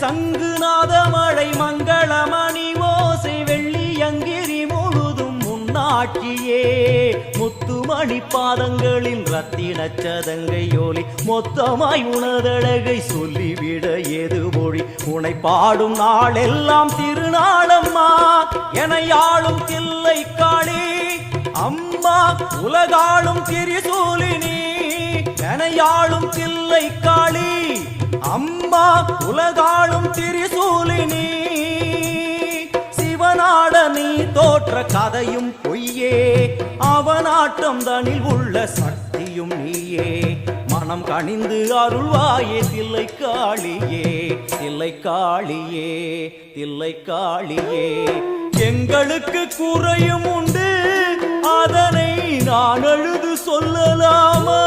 சங்குநாத மழை மங்களமணி ஓசை வெள்ளியங்கிரி முழுதும் முன்னாட்சியே முத்துமணி பாதங்களின் ரத்தின சதங்கையோலி மொத்தமாய் உணதழகை சொல்லிவிட ஏது மொழி உனை பாடும் நாளெல்லாம் திருநாளம்மா என யாழும் தில்லை காளி அம்மா உலகாளும் திரிசூலினி என யாழும் தில்லை காளி அம்மா உலகாளும் திரிசூலினி சிவனாட நீ தோற்ற கதையும் பொய்யே அவனாட்டம் தனில் உள்ள சக்தியும் நீயே மனம் கனிந்து அருள்வாயே தில்லை காளியே தில்லை காளியே தில்லை காளியே எங்களுக்கு குறையும் உண்டு அதனை நான் அழுது சொல்லலாமா